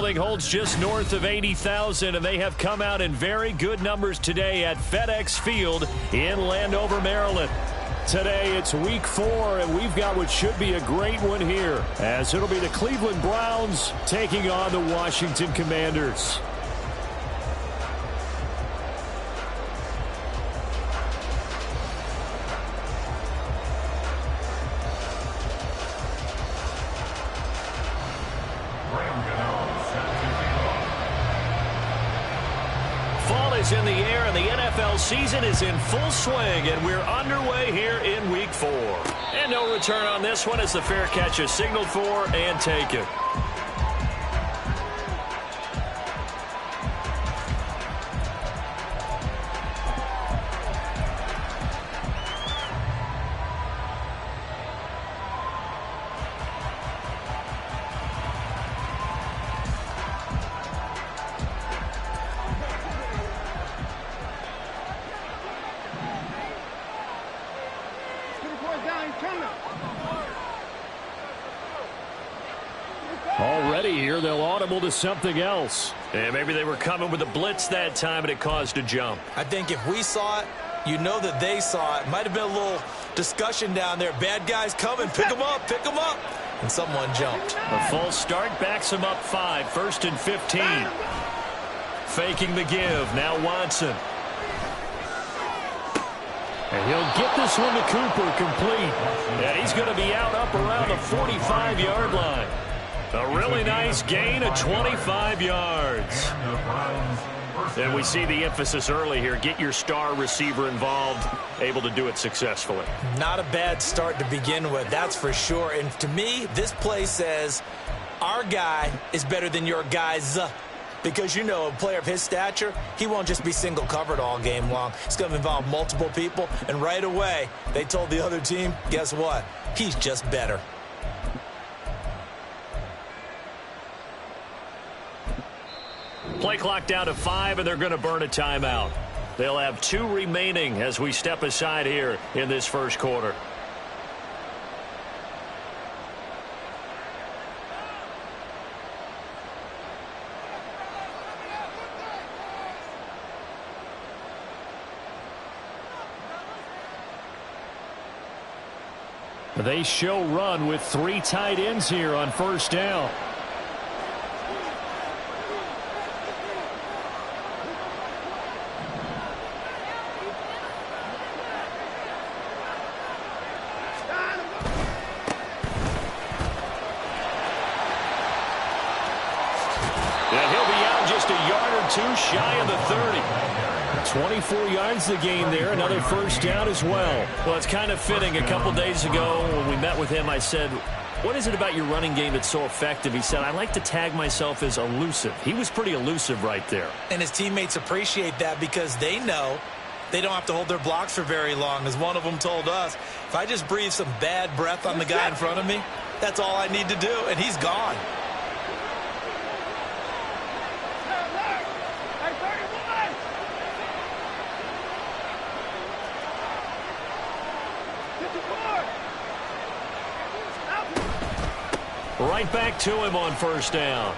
polling holds just north of 80,000, and they have come out in very good numbers today at FedEx Field in Landover, Maryland. Today it's week 4, and we've got what should be a great one here, as it'll be the Cleveland Browns taking on the Washington Commanders. In the air, and the NFL season is in full swing, and we're underway here in week 4. And no return on this one as the fair catch is signaled for and taken. Already here, they'll audible to something else. And maybe they were coming with a blitz that time, and it caused a jump. I think if we saw it, you know that they saw it. Might have been a little discussion down there. Bad guys coming. Pick them up. Pick them up. And someone jumped. A false start backs him up 5. 1st and 15. Faking the give. Now Watson. And he'll get this one to Cooper complete. And he's going to be out up around the 45-yard line. A really nice gain of 25 yards. And we see the emphasis early here. Get your star receiver involved, able to do it successfully. Not a bad start to begin with, that's for sure. And to me, this play says our guy is better than your guys. Because, you know, a player of his stature, he won't just be single covered all game long. It's going to involve multiple people. And right away, they told the other team, guess what? He's just better. Play clock down to 5, and they're going to burn a timeout. They'll have 2 remaining as we step aside here in this first quarter. They show run with 3 tight ends here on first down. Shy of the 30. 24 yards the gain there. Another first down as well. Well, it's kind of fitting. A couple days ago when we met with him, I said, what is it about your running game that's so effective? He said, I like to tag myself as elusive. He was pretty elusive right there. And his teammates appreciate that because they know they don't have to hold their blocks for very long. As one of them told us, if I just breathe some bad breath on the guy in front of me, that's all I need to do, and he's gone. Right back to him on first down.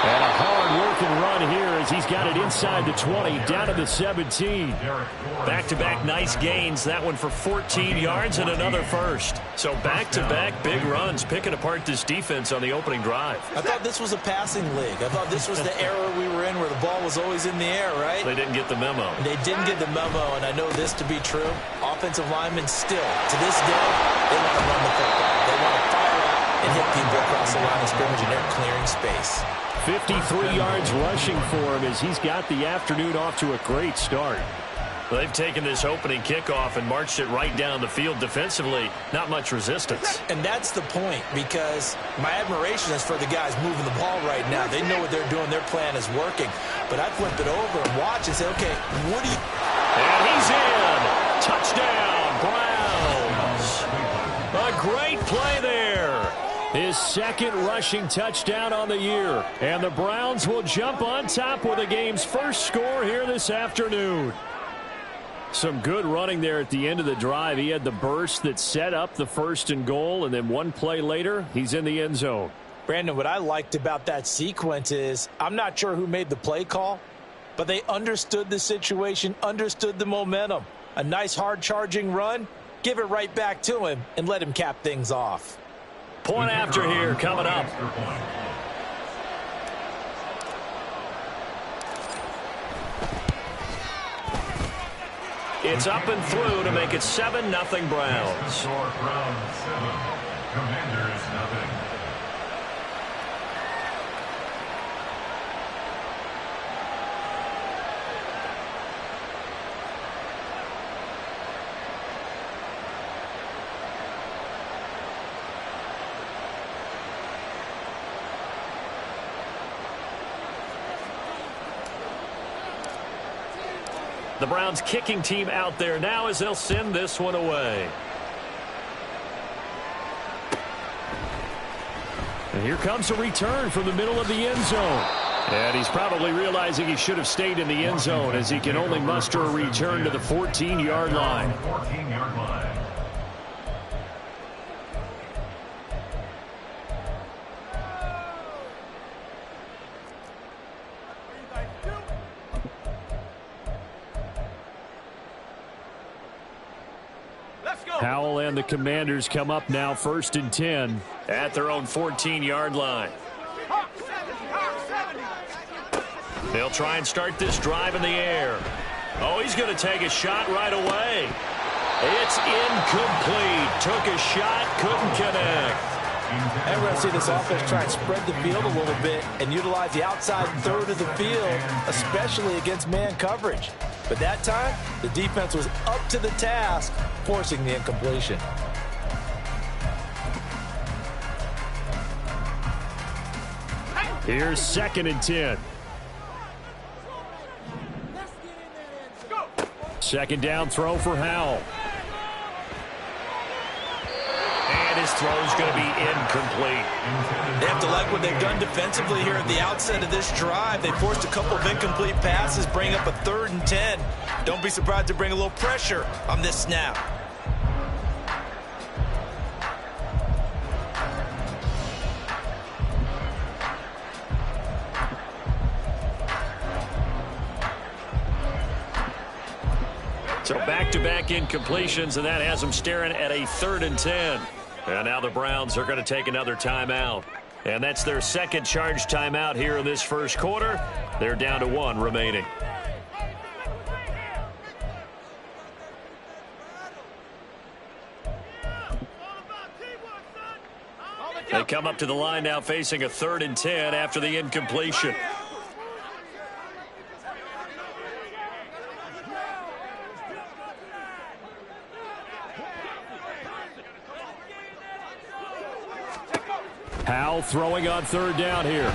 And a hard-working run here as he's got it inside the 20, down to the 17. Back-to-back nice gains. That one for 14 yards and another first. So back-to-back big runs, picking apart this defense on the opening drive. I thought this was a passing league. I thought this was the era we were in where the ball was always in the air, right? They didn't get the memo. They didn't get the memo, and I know this to be true. Offensive linemen still, to this day, they want to run the football. They want to fire out and hit people across the line of scrimmage, and they're clearing space. 53 yards rushing for him as he's got the afternoon off to a great start. They've taken this opening kickoff and marched it right down the field defensively. Not much resistance. And that's the point, because my admiration is for the guys moving the ball right now. They know what they're doing. Their plan is working. But I flip it over and watch and say, okay, what do you... And he's in. Touchdown, Browns. A great play there. His second rushing touchdown on the year. And the Browns will jump on top with the game's first score here this afternoon. Some good running there at the end of the drive. He had the burst that set up the 1st and goal, and then one play later, he's in the end zone. Brandon, what I liked about that sequence is I'm not sure who made the play call, but they understood the situation, understood the momentum. A nice hard charging run, give it right back to him and let him cap things off. Point after here coming up. It's up and through to make it 7-0 Browns. Browns 7, Commanders nothing. The Browns kicking team out there now as they'll send this one away. And here comes a return from the middle of the end zone. And he's probably realizing he should have stayed in the end zone as he can only muster a return to the 14-yard line. 14-yard line. Howell and the Commanders come up now 1st and 10 at their own 14-yard line. They'll try and start this drive in the air. Oh, he's going to take a shot right away. It's incomplete. Took a shot, couldn't connect. And we're going to see this offense try and spread the field a little bit and utilize the outside third of the field, especially against man coverage. But that time, the defense was up to the task, forcing the incompletion. Here's 2nd and 10. Second down throw for Howell. And his throw's going to be incomplete. They have to like what they've done defensively here at the outset of this drive. They forced a couple of incomplete passes, bring up a 3rd and 10. Don't be surprised to bring a little pressure on this snap. So back-to-back incompletions, and that has them staring at a 3rd and 10. And now the Browns are going to take another timeout. And that's their second charge timeout here in this first quarter. They're down to 1 remaining. They come up to the line now facing a 3rd and 10 after the incompletion. Howell throwing on 3rd down here.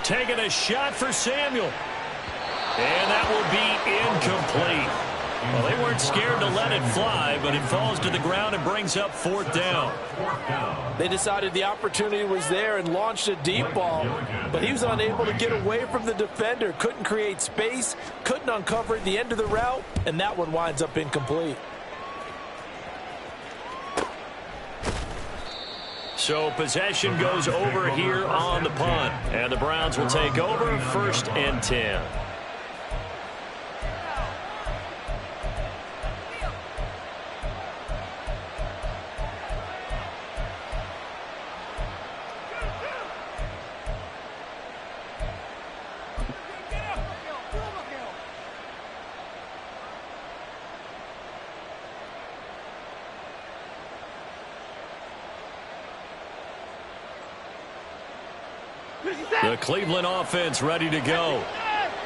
Taking a shot for Samuel. And that will be incomplete. Well, they weren't scared to let it fly, but it falls to the ground and brings up 4th down. They decided the opportunity was there and launched a deep ball, but he was unable to get away from the defender, couldn't create space, couldn't uncover the end of the route, and that one winds up incomplete. So possession goes over here on the punt, and the Browns will take over 1st and 10. The Cleveland offense ready to go.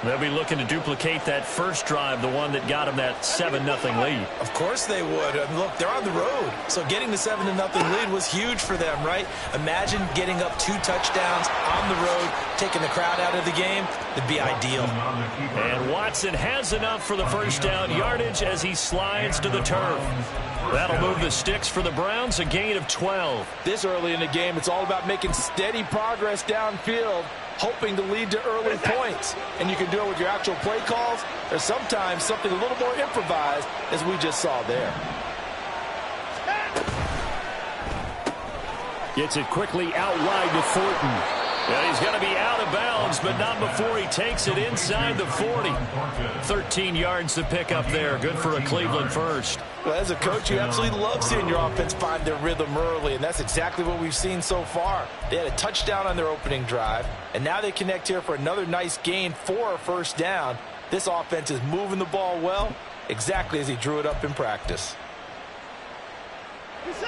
They'll be looking to duplicate that first drive, the one that got them that 7-0 lead. Of course they would. I mean, look, they're on the road. So getting the 7-0 lead was huge for them, right? Imagine getting up 2 touchdowns on the road, taking the crowd out of the game. It'd be ideal. And Watson has enough for the first down yardage as he slides to the turf. That'll move the sticks for the Browns, a gain of 12. This early in the game, it's all about making steady progress downfield, hoping to lead to early points. And you can do it with your actual play calls, or sometimes something a little more improvised, as we just saw there. Gets it quickly out wide to Thornton. And he's going to be out of bounds, but not before he takes it inside the 40. 13 yards to pick up there. Good for a Cleveland first. Well, as a coach, you absolutely love seeing your offense find their rhythm early, and that's exactly what we've seen so far. They had a touchdown on their opening drive, and now they connect here for another nice gain for a first down. This offense is moving the ball well, exactly as he drew it up in practice.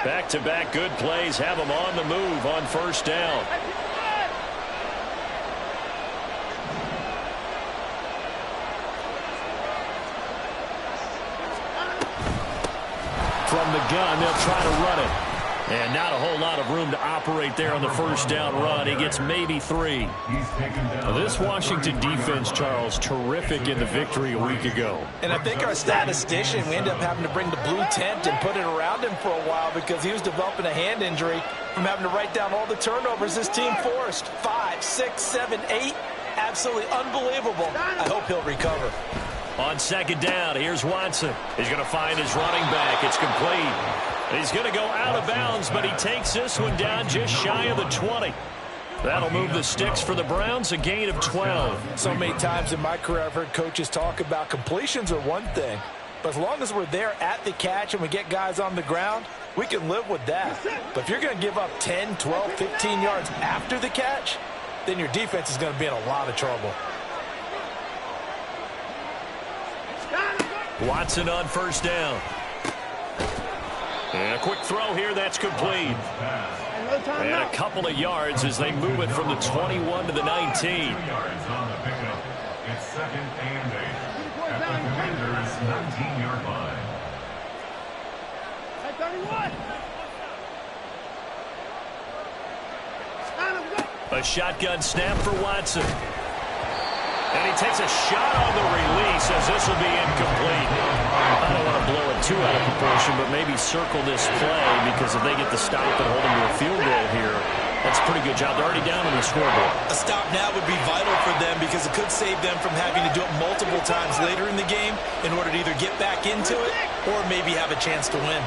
Back-to-back good plays have him on the move on first down. From the gun, they'll try to run it. And not a whole lot of room to operate there on the first down run. He gets maybe 3. Now, this Washington defense, Charles, terrific in the victory a week ago. And I think our statistician, we ended up having to bring the blue tent and put it around him for a while because he was developing a hand injury from having to write down all the turnovers this team forced. 5, 6, 7, 8. Absolutely unbelievable. I hope he'll recover. On second down, here's Watson. He's going to find his running back. It's complete. He's going to go out of bounds, but he takes this one down just shy of the 20. That'll move the sticks for the Browns, a gain of 12. So many times in my career I've heard coaches talk about completions are one thing, but as long as we're there at the catch and we get guys on the ground, we can live with that. But if you're going to give up 10, 12, 15 yards after the catch, then your defense is going to be in a lot of trouble. Watson on first down. And a quick throw here, that's complete. And a couple of yards as they move it from the 21 to the 19. Yards on the pickup. It's second and 8 at the Commanders' 19-yard line. A shotgun snap for Watson. And he takes a shot on the release as this will be incomplete. I don't want to blow it too out of proportion, but maybe circle this play because if they get the stop and hold them to a field goal here, that's a pretty good job. They're already down on the scoreboard. A stop now would be vital for them because it could save them from having to do it multiple times later in the game in order to either get back into it or maybe have a chance to win.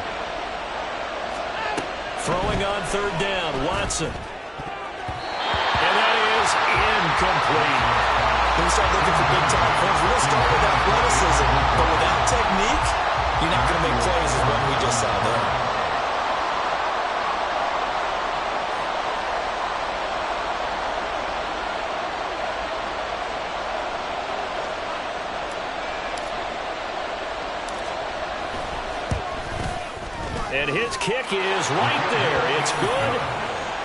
Throwing on third down, Watson. And that is incomplete. When you start looking for big-time plays, we're going to start with athleticism, but without technique, you're not going to make plays as what we just saw there. And his kick is right there. It's good.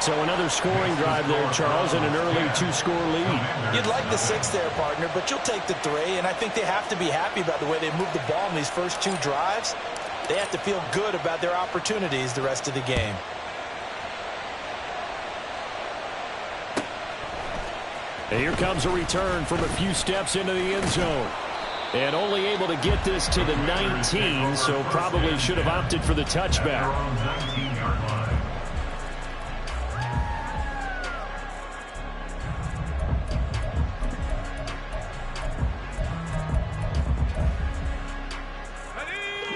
So another scoring drive there, Charles, and an early 2-score lead. You'd like the 6 there, partner, but you'll take the 3, and I think they have to be happy about the way they moved the ball in these first 2 drives. They have to feel good about their opportunities the rest of the game. And here comes a return from a few steps into the end zone. And only able to get this to the 19, so probably should have opted for the touchback. 19-yard line.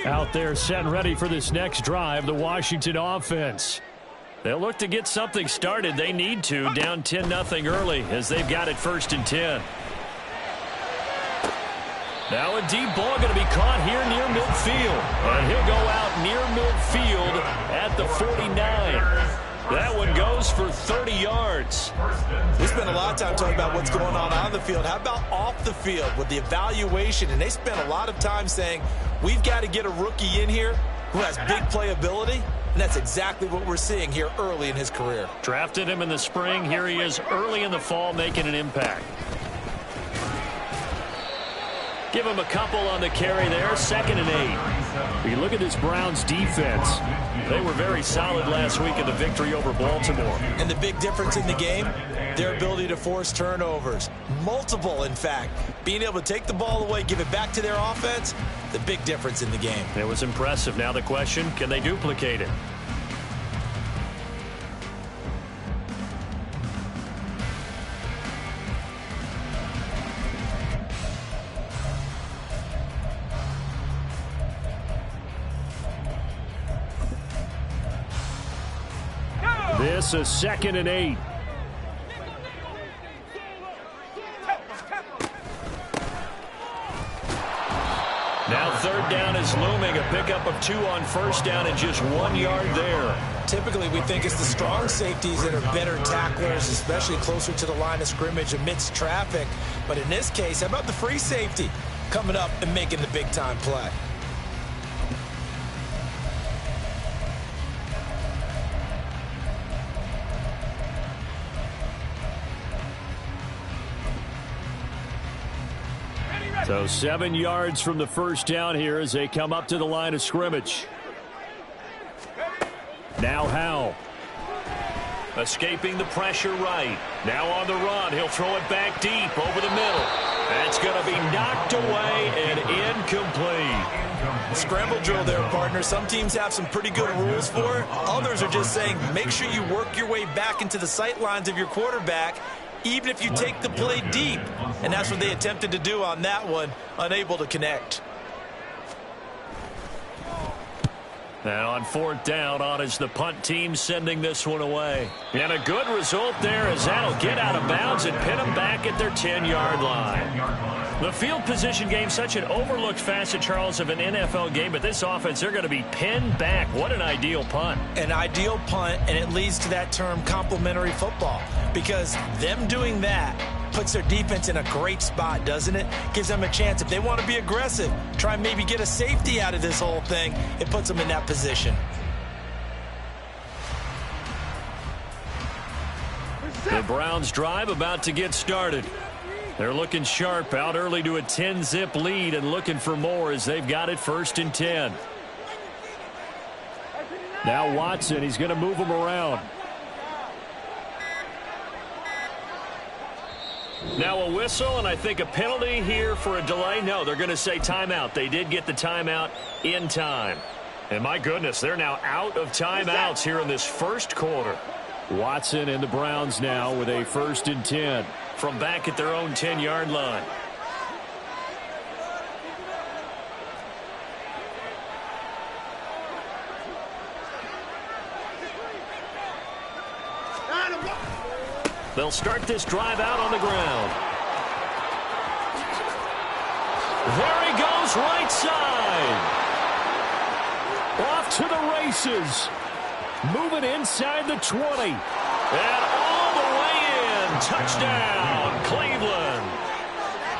Out there set and ready for this next drive, the Washington offense. They'll look to get something started. They need to, down 10-0 early as they've got it 1st and 10. Now a deep ball going to be caught here near midfield. And he'll go out near midfield at the 49. That one goes for 30 yards. We spent a lot of time talking about what's going on the field. How about off the field with the evaluation? And they spent a lot of time saying, we've got to get a rookie in here who has big playability. And that's exactly what we're seeing here early in his career. Drafted him in the spring. Here he is early in the fall making an impact. Give him a couple on the carry there. 2nd and 8. You look at this Browns defense. They were very solid last week in the victory over Baltimore. And the big difference in the game, their ability to force turnovers. Multiple, in fact. Being able to take the ball away, give it back to their offense, the big difference in the game. It was impressive. Now the question, can they duplicate it? this a 2nd and 8. Now 3rd down is looming. A pickup of 2 on 1st down and just 1 yard there. Typically, we think it's the strong safeties that are better tacklers, especially closer to the line of scrimmage amidst traffic. But in this case, how about the free safety coming up and making the big-time play? So 7 yards from the 1st down here as they come up to the line of scrimmage. Now Howell. Escaping the pressure right. Now on the run. He'll throw it back deep over the middle. That's going to be knocked away and incomplete. Scramble drill there, partner. Some teams have some pretty good rules for it. Others are just saying make sure you work your way back into the sight lines of your quarterback, even if you take the play deep. And that's what they attempted to do on that one, unable to connect. And on 4th down, on is the punt team sending this one away. And a good result there as that'll get out of bounds and pin them back at their 10-yard line. The field position game, such an overlooked facet, Charles, of an NFL game, but this offense, they're going to be pinned back. What an ideal punt. An ideal punt, and it leads to that term complementary football, because them doing that puts their defense in a great spot, doesn't it? Gives them a chance. If they want to be aggressive, try and maybe get a safety out of this whole thing, it puts them in that position. The Browns drive about to get started. They're looking sharp, out early to a 10-zip lead and looking for more as they've got it 1st and 10. Now Watson, he's going to move him around. Now a whistle, and I think a penalty here for a delay. No, they're going to say timeout. They did get the timeout in time. And my goodness, they're now out of timeouts here in this 1st quarter. Watson and the Browns now with a 1st and 10 from back at their own 10-yard line. They'll start this drive out on the ground. There he goes, right side. Off to the races. Moving inside the 20. And all the way in. Touchdown, Cleveland.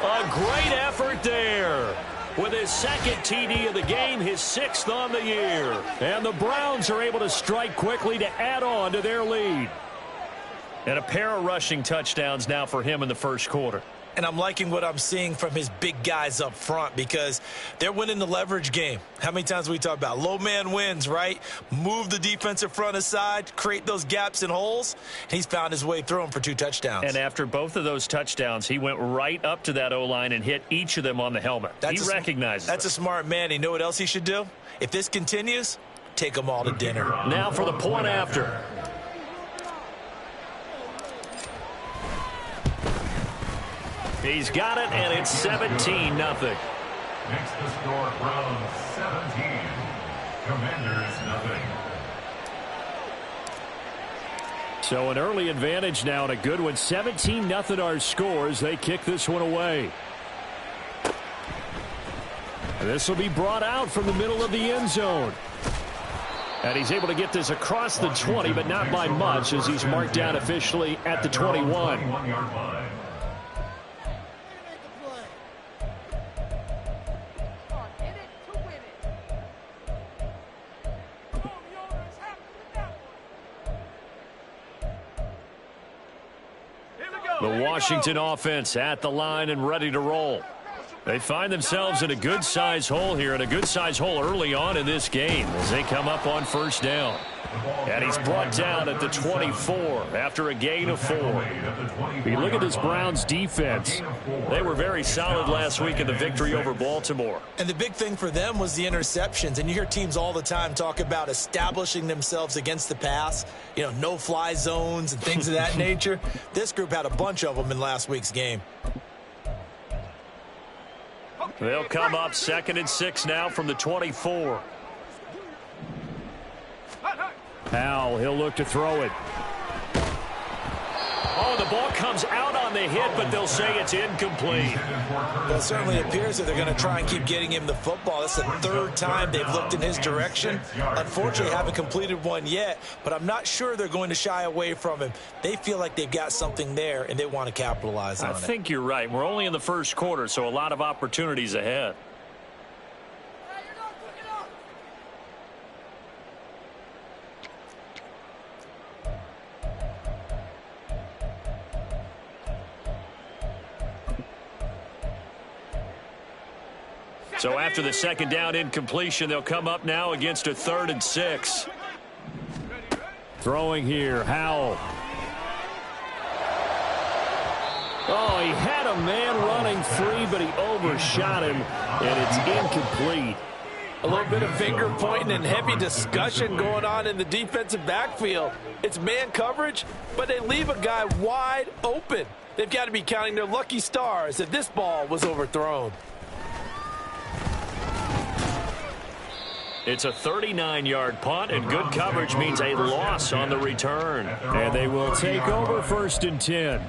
A great effort there. With his 2nd TD of the game, his 6th on the year. And the Browns are able to strike quickly to add on to their lead. And a pair of rushing touchdowns now for him in the 1st quarter. And I'm liking what I'm seeing from his big guys up front because they're winning the leverage game. How many times we talk about low man wins, right? Move the defensive front aside, create those gaps and holes. He's found his way through them for 2 touchdowns. And after both of those touchdowns, he went right up to that O-line and hit each of them on the helmet. He recognizes That's a smart man. You know what else he should do? If this continues, take them all to dinner. Now for the point after. He's got it, and it's 17-0. Makes the score Browns 17. Commanders nothing. So an early advantage now and a good one. 17-0 our scores. They kick this one away. And this will be brought out from the middle of the end zone. And he's able to get this across the 20, but not by much as he's marked down officially at the 21. The Washington offense at the line and ready to roll. They find themselves in a good-sized hole here, and a good-sized hole early on in this game as they come up on 1st down. And he's brought down at the 24 after a gain of 4. You look at this Browns defense. They were very solid last week in the victory over Baltimore. And the big thing for them was the interceptions. And you hear teams all the time talk about establishing themselves against the pass. You know, no-fly zones and things of that nature. This group had a bunch of them in last week's game. They'll come up 2nd and 6 now from the 24. Howell, he'll look to throw it. ball comes out on the hit, but they'll say it's incomplete. Well, it certainly appears that they're going to try and keep getting him the football. That's the third time they've looked in his direction. Unfortunately, haven't completed one yet, but I'm not sure they're going to shy away from him. They feel like they've got something there, and they want to capitalize on it. I think you're right. We're only in the first quarter, so a lot of opportunities ahead. So after the second down incompletion, they'll come up now against a 3rd and 6. Throwing here, Howell. Oh, he had a man running free, but he overshot him, and it's incomplete. A little bit of finger pointing and heavy discussion going on in the defensive backfield. It's man coverage, but they leave a guy wide open. They've got to be counting their lucky stars that this ball was overthrown. It's a 39-yard punt, and good coverage means a loss on the return. And they will take over 1st and 10.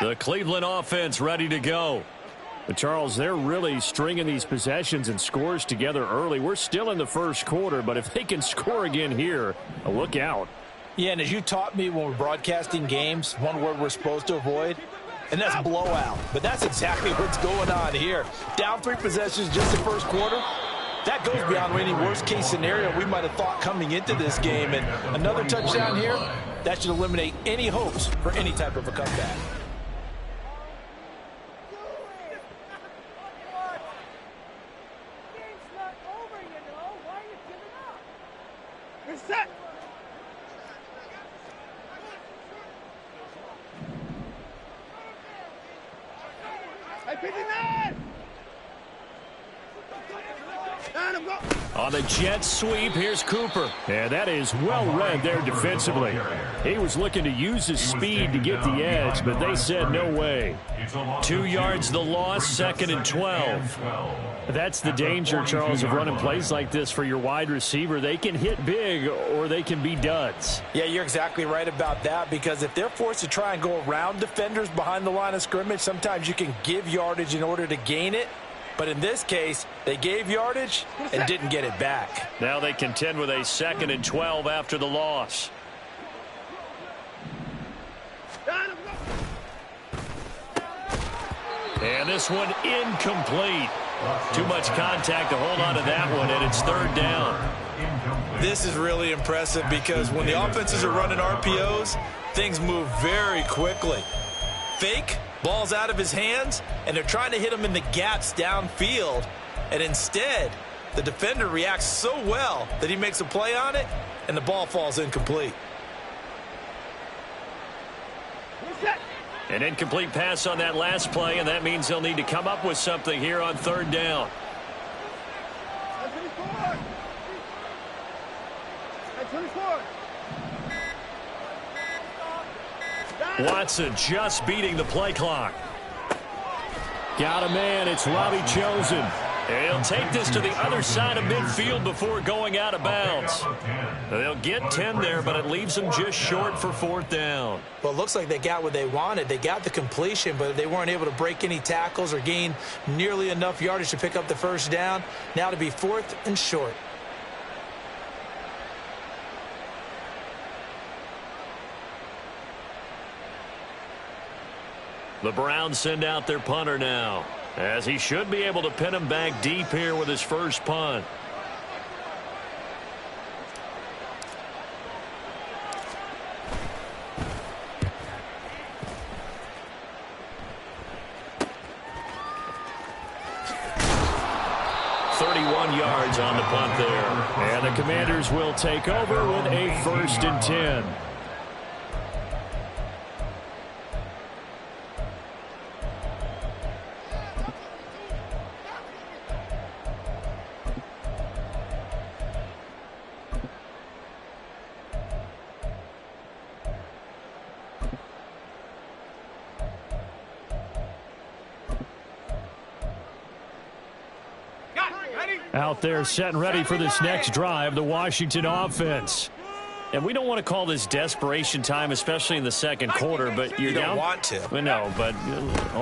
The Cleveland offense ready to go. But Charles, they're really stringing these possessions and scores together early. We're still in the first quarter, but if they can score again here, look out. Yeah, and as you taught me when we're broadcasting games, one word we're supposed to avoid, and that's blowout. But that's exactly what's going on here. Down 3 possessions just the first quarter. That goes beyond any worst-case scenario we might have thought coming into this game. And another touchdown here, that should eliminate any hopes for any type of a comeback. On the jet sweep, here's Cooper. And that is well read there defensively. He was looking to use his speed to get the edge, but they said no way. 2 yards the loss, 2nd and 12. That's the danger, Charles, of running plays like this for your wide receiver. They can hit big or they can be duds. Yeah, you're exactly right about that, because if they're forced to try and go around defenders behind the line of scrimmage, sometimes you can give yardage in order to gain it. But in this case, they gave yardage and didn't get it back. Now they contend with a 2nd and 12 after the loss. And this one incomplete. Too much contact to hold on to that one, and it's 3rd down. This is really impressive because when the offenses are running RPOs, things move very quickly. Fake, ball's out of his hands, and they're trying to hit him in the gaps downfield. And instead, the defender reacts so well that he makes a play on it, and the ball falls incomplete. An incomplete pass on that last play, and that means they'll need to come up with something here on 3rd down. Watson just beating the play clock. Got a man. It's Robbie Chosen. And he'll take this to the other side of midfield before going out of bounds. They'll get 10 there, but it leaves them just short for 4th down. Well, it looks like they got what they wanted. They got the completion, but they weren't able to break any tackles or gain nearly enough yardage to pick up the 1st down. Now to be 4th and short. The Browns send out their punter now, as he should be able to pin him back deep here with his first punt. Yards on the punt there. And the Commanders will take over with a 1st and 10. Out there set and ready for this next drive, the Washington offense. And we don't want to call this desperation time, especially in the second quarter, but you're you don't down. Want to. No, but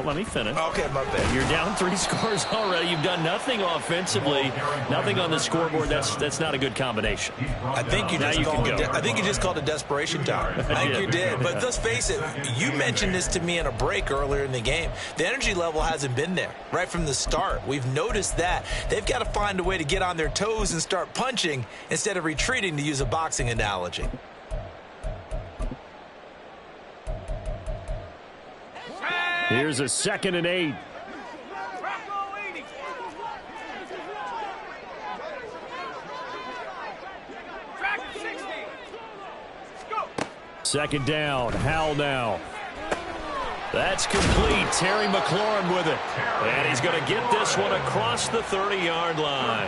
let me finish. Okay, my bad. You're down 3 scores already. You've done nothing offensively, nothing on the scoreboard. That's not a good combination. I think you just called it desperation time. I think you did. But let's face it, you mentioned this to me in a break earlier in the game. The energy level hasn't been there right from the start. We've noticed that. They've got to find a way to get on their toes and start punching instead of retreating, to use a boxing analogy. Here's a 2nd and 8. Second down. Howell now. That's complete. Terry McLaurin with it. And he's going to get this one across the 30-yard line.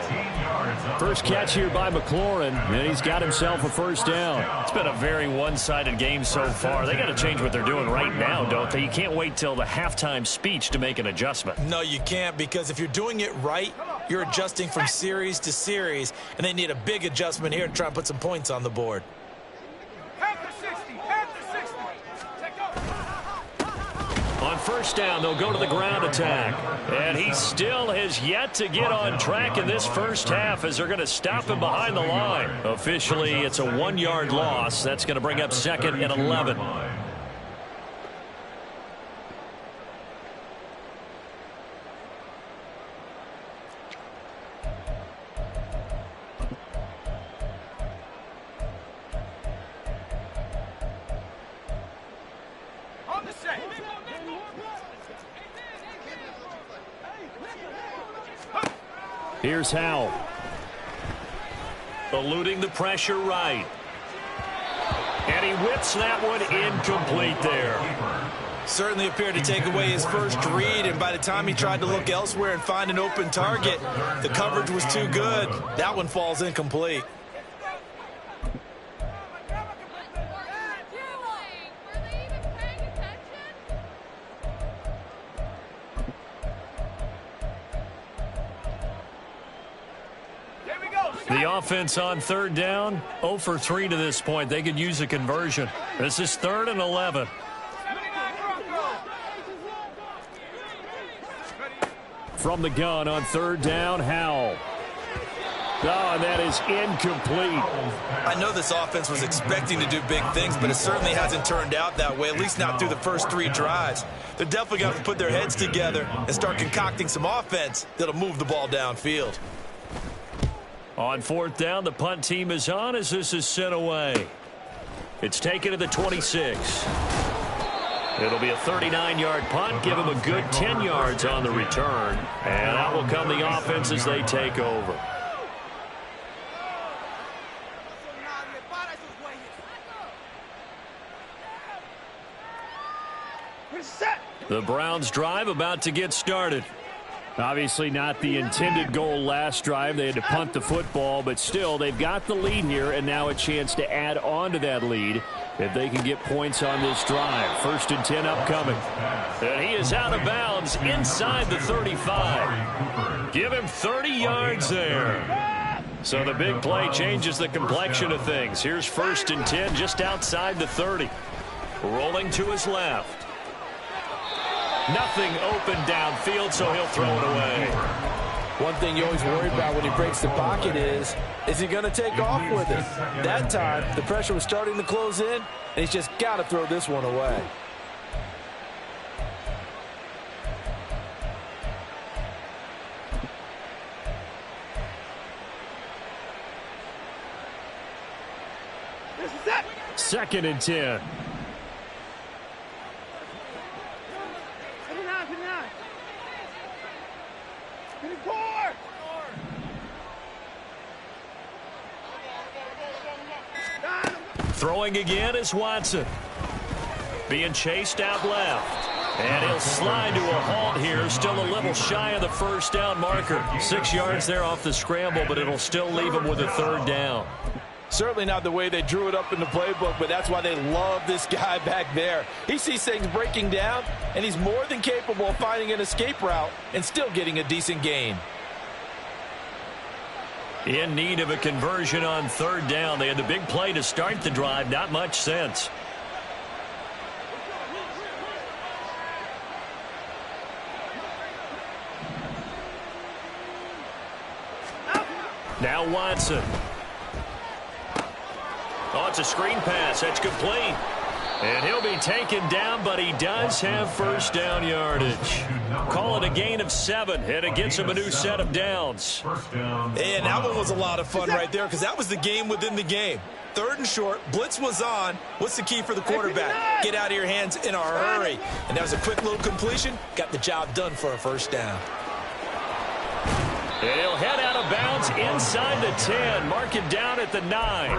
First catch here by McLaurin, and he's got himself a first down. It's been a very one-sided game so far. They got to change what they're doing right now, don't they? You can't wait till the halftime speech to make an adjustment. No, you can't, because if you're doing it right, you're adjusting from series to series, and they need a big adjustment here to try and put some points on the board. On first down, they'll go to the ground attack. And he still has yet to get on track in this first half as they're going to stop him behind the line. Officially, it's a 1-yard loss. That's going to bring up 2nd and 11. Here's Howell. Eluding the pressure right. And he whips that one incomplete there. Certainly appeared to take away his first read, and by the time he tried to look elsewhere and find an open target, the coverage was too good. That one falls incomplete. The offense on third down, 0 for 3 to this point. They could use a conversion. This is 3rd and 11. From the gun on third down, Howell. Oh, and that is incomplete. I know this offense was expecting to do big things, but it certainly hasn't turned out that way, at least not through the first 3 drives. They're definitely going to put their heads together and start concocting some offense that'll move the ball downfield. On 4th down, the punt team is on as this is sent away. It's taken to the 26. It'll be a 39-yard punt, give them a good 10 yards on the return. And out will come the offense as they take over. The Browns drive about to get started. Obviously not the intended goal last drive. They had to punt the football, but still they've got the lead here and now a chance to add on to that lead if they can get points on this drive. 1st and 10 upcoming. And he is out of bounds inside the 35. Give him 30 yards there. So the big play changes the complexion of things. Here's 1st and 10 just outside the 30. Rolling to his left. Nothing open downfield, so he'll throw it away. One thing you always worry about when he breaks the pocket is he going to take off with it? That time, the pressure was starting to close in, and he's just got to throw this one away. Second and 10. Throwing again is Watson. Being chased out left. And he'll slide to a halt here. Still a little shy of the first down marker. 6 yards there off the scramble, but it'll still leave him with a 3rd down. Certainly not the way they drew it up in the playbook, but that's why they love this guy back there. He sees things breaking down, and he's more than capable of finding an escape route and still getting a decent gain. In need of a conversion on 3rd down. They had the big play to start the drive. Not much sense. Now Watson. Oh, it's a screen pass. That's complete. And he'll be taken down, but he does have 1st down yardage. Call it a gain of 7, and it gets him a new set of downs. And that one was a lot of fun right there because that was the game within the game. 3rd and short, blitz was on. What's the key for the quarterback? Get out of your hands in a hurry. And that was a quick little completion. Got the job done for a 1st down. And he'll head out of bounds inside the 10. Mark it down at the 9.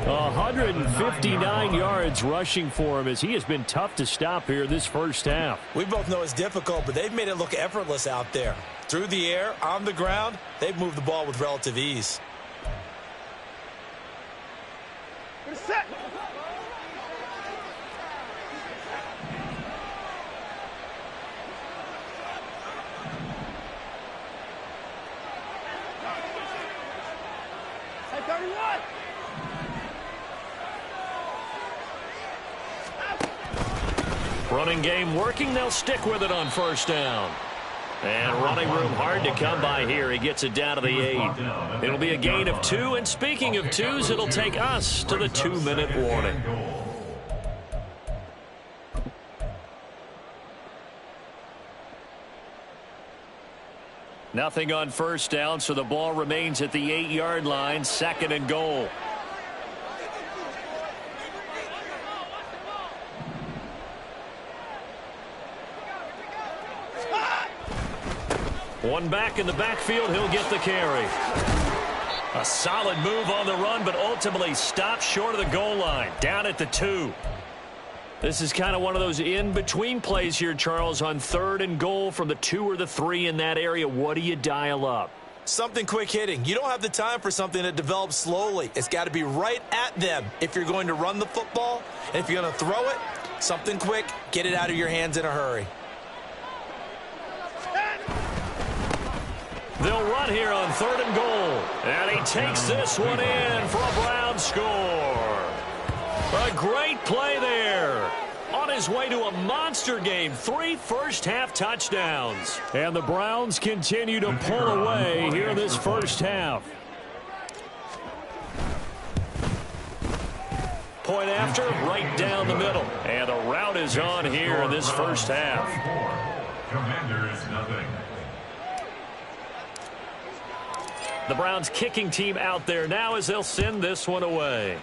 159 yards rushing for him as he has been tough to stop here this 1st half. We both know it's difficult, but they've made it look effortless out there. Through the air, on the ground, they've moved the ball with relative ease. Set. Running game working. They'll stick with it on 1st down. And running room hard to come by here. He gets it down to the 8. It'll be a gain of 2. And speaking of 2s, it'll take us to the 2-minute warning. Nothing on 1st down, so the ball remains at the 8-yard line. 2nd and goal. One back in the backfield, he'll get the carry. A solid move on the run, but ultimately stopped short of the goal line, down at the 2. This is kind of one of those in-between plays here, Charles, on 3rd and goal from the 2 or the 3 in that area. What do you dial up? Something quick hitting. You don't have the time for something that develops slowly. It's got to be right at them if you're going to run the football. And if you're going to throw it, something quick, get it out of your hands in a hurry. They'll run here on 3rd and goal. And he takes this one in for a Brown score. A great play there. On his way to a monster game. 3 first-half touchdowns. And the Browns continue to pull away here in this 1st half. Point after, right down the middle. And the route is on here in this 1st half. Commanders nothing. The Browns kicking team out there now as they'll send this one away.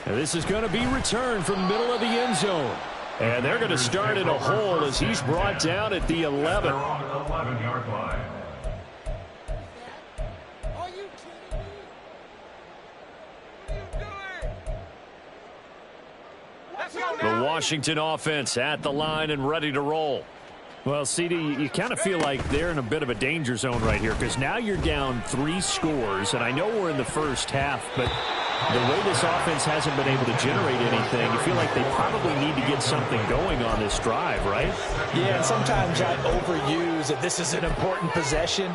And this is going to be returned from middle of the end zone. And they're going to start in a hole as he's brought down at the 11. They're on the 11-yard line. Are you kidding me? What are you doing? Let's go now. The Washington offense at the line and ready to roll. Well, CD, you kind of feel like they're in a bit of a danger zone right here because now you're down 3 scores, and I know we're in the 1st half, but the way this offense hasn't been able to generate anything, you feel like they probably need to get something going on this drive, right? Yeah, and sometimes I overuse that this is an important possession,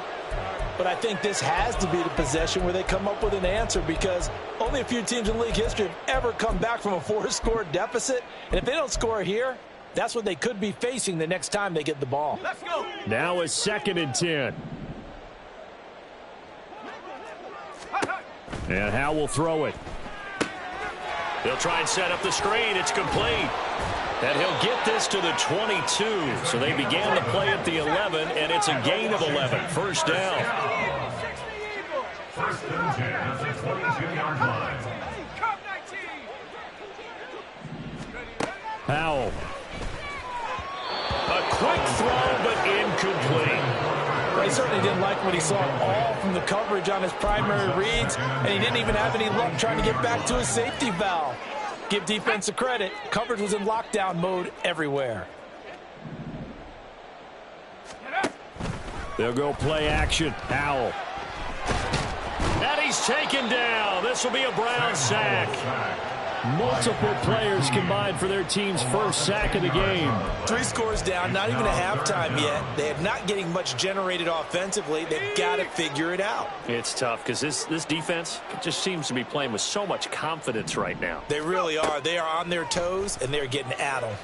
but I think this has to be the possession where they come up with an answer because only a few teams in league history have ever come back from a 4-score deficit, and if they don't score here, that's what they could be facing the next time they get the ball. Let's go. Now it's 2nd and 10. And Howe will throw it. They'll try and set up the screen. It's complete. And he'll get this to the 22. So they began the play at the 11, and it's a gain of 11. 1st down. 1st and 10 at the 22-yard line. Howell. A quick throw, but incomplete. He certainly didn't like what he saw all from the coverage on his primary reads, and he didn't even have any luck trying to get back to his safety valve. Give defense a credit. Coverage was in lockdown mode everywhere. They'll go play action. Howell. And he's taken down. This will be a Brown sack. Multiple players combined for their team's first sack of the game. 3 scores down, not even a halftime yet. They are not getting much generated offensively. They've got to figure it out. It's tough because this defense just seems to be playing with so much confidence right now. They really are. They are on their toes, and they're getting at them.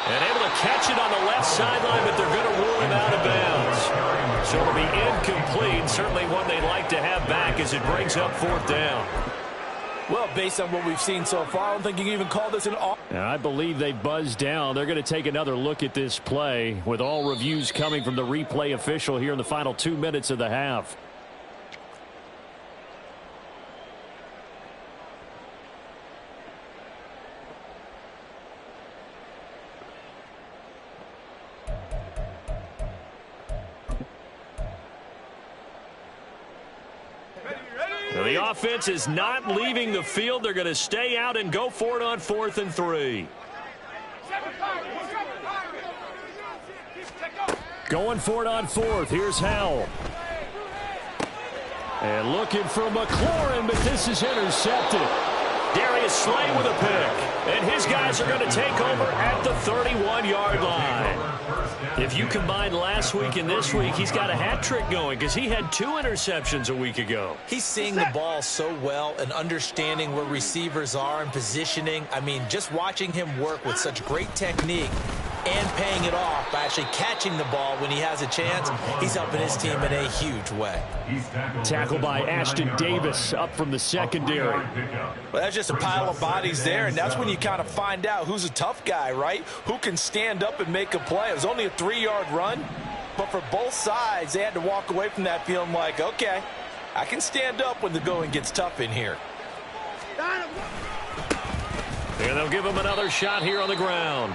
And able to catch it on the left sideline, but they're going to rule him out of bounds. So it'll be incomplete. Certainly one they'd like to have back as it brings up 4th down. Well, based on what we've seen so far, I don't think you can even call this an off. And I believe they buzzed down. They're going to take another look at this play with all reviews coming from the replay official here in the final 2 minutes of the half. So the offense is not leaving the field. They're going to stay out and go for it on 4th and 3. Going for it on 4th. Here's Howell. And looking for McLaurin, but this is intercepted. Darius Slay with a pick. And his guys are going to take over at the 31-yard line. If you combine last week and this week, he's got a hat trick going because he had 2 interceptions a week ago. He's seeing the ball so well and understanding where receivers are and positioning. I mean, just watching him work with such great technique and paying it off by actually catching the ball when he has a chance, he's helping his team in a huge way. Tackled by Ashton Davis up from the secondary. Well, that's just a pile of bodies there, and that's when you kind of find out who's a tough guy, right? Who can stand up and make a play. It was only a 3-yard run, but for both sides, they had to walk away from that feeling like, okay, I can stand up when the going gets tough in here. And they'll give him another shot here on the ground.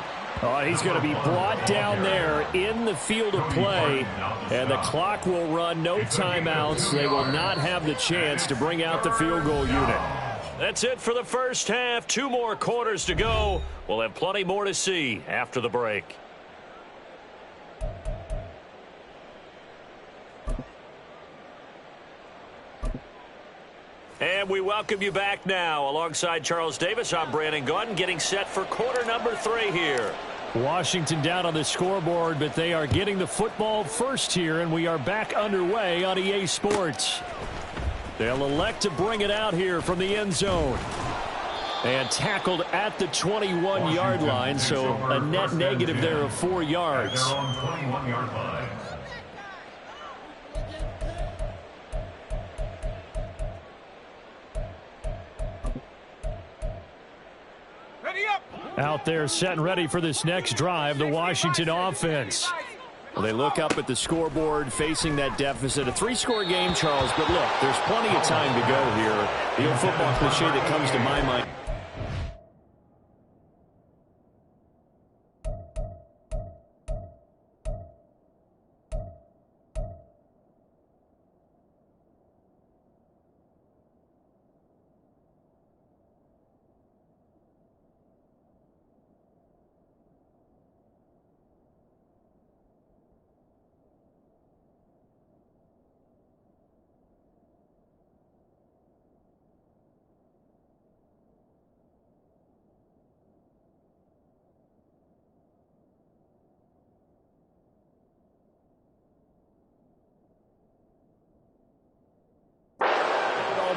He's going to be brought down there in the field of play, and the clock will run. No timeouts. They will not have the chance to bring out the field goal unit. That's it for the first half. 2 more quarters to go. We'll have plenty more to see after the break. And we welcome you back now. Alongside Charles Davis, I'm Brandon Gaudin, getting set for quarter number 3 here. Washington down on the scoreboard, but they are getting the football first here, and we are back underway on EA Sports. They'll elect to bring it out here from the end zone. And tackled at the 21-yard line, so a net negative there of 4 yards. Out there set and ready for this next drive, the Washington offense. Well, they look up at the scoreboard facing that deficit. A 3-score game, Charles, but look, there's plenty of time to go here. The old football cliche that comes to my mind.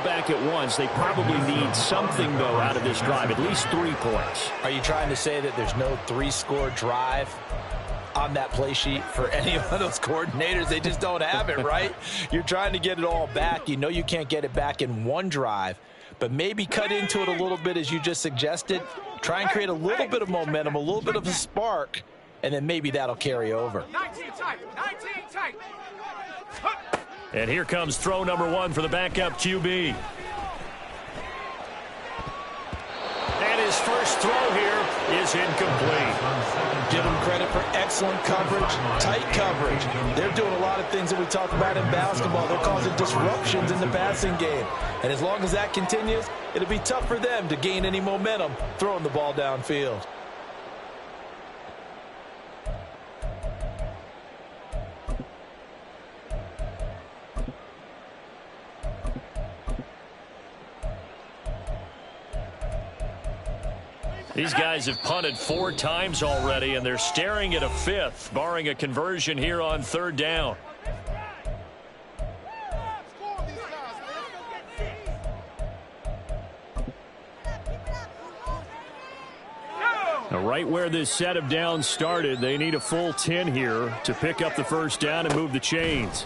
Back at once. They probably need something, though, out of this drive, at least 3 points. Are you trying to say that there's no 3-score drive on that play sheet for any of those coordinators? They just don't have it, right? You're trying to get it all back. You know you can't get it back in 1 drive, but maybe cut into it a little bit as you just suggested. Try and create a little bit of momentum, a little bit of a spark, and then maybe that'll carry over. 19 tight, 19 tight. And here comes throw number 1 for the backup QB. And his first throw here is incomplete. Give them credit for excellent coverage, tight coverage. They're doing a lot of things that we talk about in basketball. They're causing disruptions in the passing game. And as long as that continues, it'll be tough for them to gain any momentum throwing the ball downfield. These guys have punted 4 times already, and they're staring at a 5th, barring a conversion here on 3rd down. Now, right where this set of downs started, they need a full 10 here to pick up the 1st down and move the chains.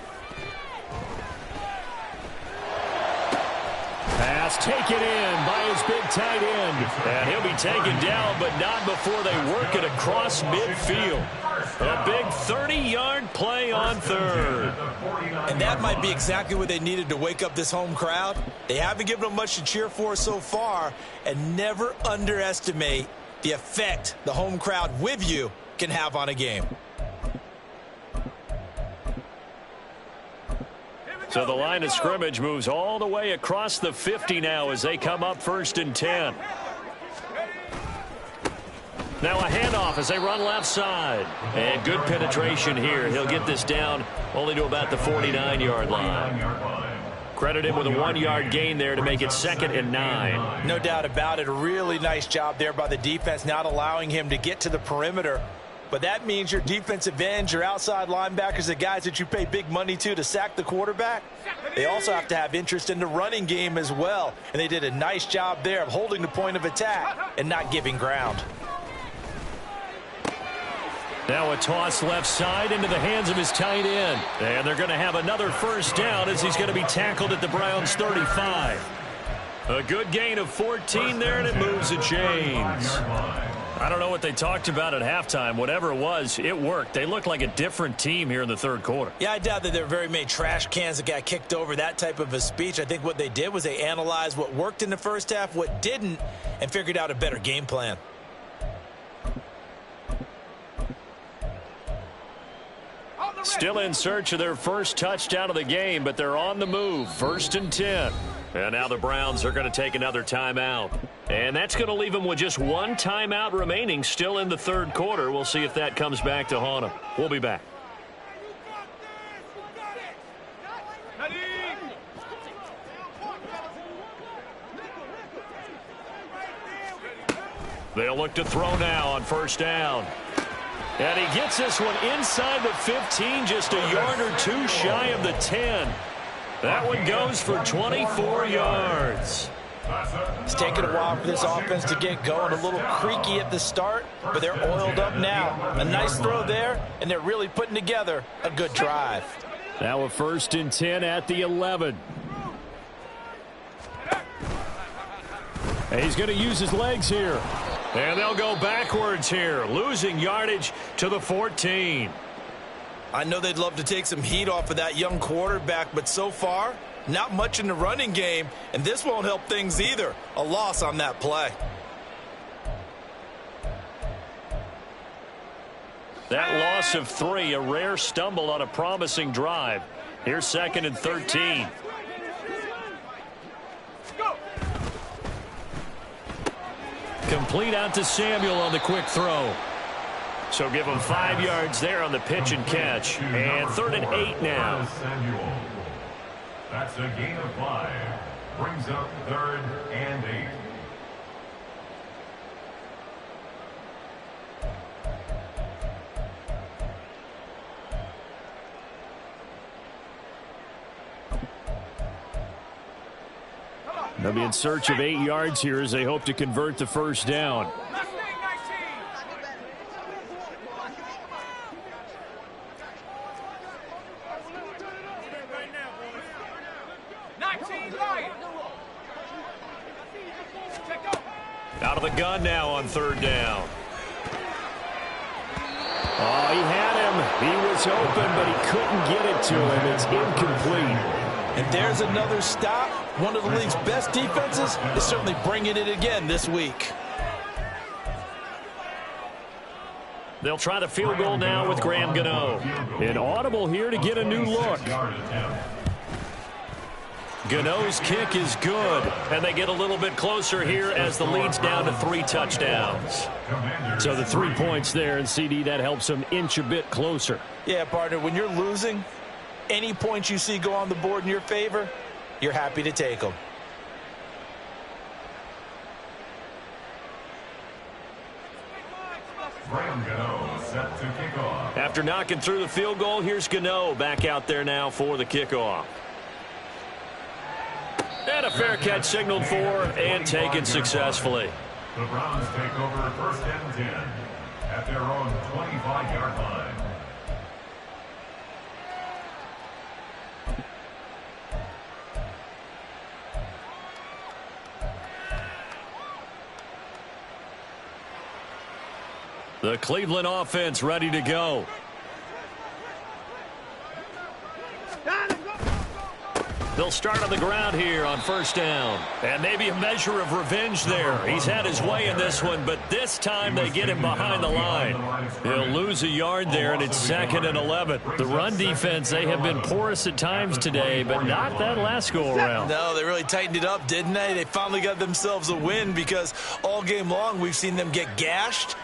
Pass taken in by his big tight end. And he'll be taken down, but not before they work it across midfield. A big 30-yard play on 3rd. And that might be exactly what they needed to wake up this home crowd. They haven't given them much to cheer for so far, and never underestimate the effect the home crowd with you can have on a game. So the line of scrimmage moves all the way across the 50 now as they come up 1st and 10. Now a handoff as they run left side. And good penetration here. He'll get this down only to about the 49-yard line. Credit him with a 1-yard gain there to make it 2nd and 9. No doubt about it. A really nice job there by the defense, not allowing him to get to the perimeter. But that means your defensive ends, your outside linebackers, the guys that you pay big money to sack the quarterback, they also have to have interest in the running game as well. And they did a nice job there of holding the point of attack and not giving ground. Now a toss left side into the hands of his tight end. And they're going to have another 1st down as he's going to be tackled at the Browns' 35. A good gain of 14 there, and it moves the chains. I don't know what they talked about at halftime. Whatever it was, it worked. They looked like a different team here in the 3rd quarter. Yeah, I doubt that there were very many trash cans that got kicked over, that type of a speech. I think what they did was they analyzed what worked in the 1st half, what didn't, and figured out a better game plan. Still in search of their 1st touchdown of the game, but they're on the move. 1st and 10. And now the Browns are going to take another timeout. And that's going to leave them with just 1 timeout remaining still in the 3rd quarter. We'll see if that comes back to haunt them. We'll be back. They'll look to throw now on 1st down. And he gets this one inside the 15, just a yard or 2 shy of the 10. That one goes for 24 yards. It's taken a while for this offense to get going. A little creaky at the start, but they're oiled up now. A nice throw there, and they're really putting together a good drive. Now a 1st and 10 at the 11. And he's going to use his legs here. And they'll go backwards here, losing yardage to the 14. I know they'd love to take some heat off of that young quarterback, but so far, not much in the running game, and this won't help things either. A loss on that play. That loss of 3, a rare stumble on a promising drive. Here's 2nd and 13. Complete out to Samuel on the quick throw. So give him 5 yards there on the pitch and catch. And 3rd and 8 now. That's a gain of 5. Brings up 3rd and 8. They'll be in search of 8 yards here as they hope to convert the 1st down. Out of the gun now on 3rd down. Oh, he had him. He was open, but he couldn't get it to him. It's incomplete. And there's another stop. One of the league's best defenses is certainly bringing it again this week. They'll try the field goal now with Graham Gano. An audible here to get a new look. Gano's kick is good, and they get a little bit closer here as the lead's down to 3 touchdowns. So the 3 points there, and CD, that helps them inch a bit closer. Yeah, partner, when you're losing, any points you see go on the board in your favor, you're happy to take them. Set to kick off. After knocking through the field goal, here's Gano back out there now for the kickoff. And a fair catch signaled for and taken successfully. The Browns take over 1st and 10 at their own 25-yard line. The Cleveland offense ready to go. They'll start on the ground here on 1st down. And maybe a measure of revenge there. He's had his way in this one, but this time they get him behind the line. He'll lose a yard there, and it's 2nd and 11. The run defense, they have been porous at times today, but not that last go-around. No, they really tightened it up, didn't they? They finally got themselves a win because all game long we've seen them get gashed.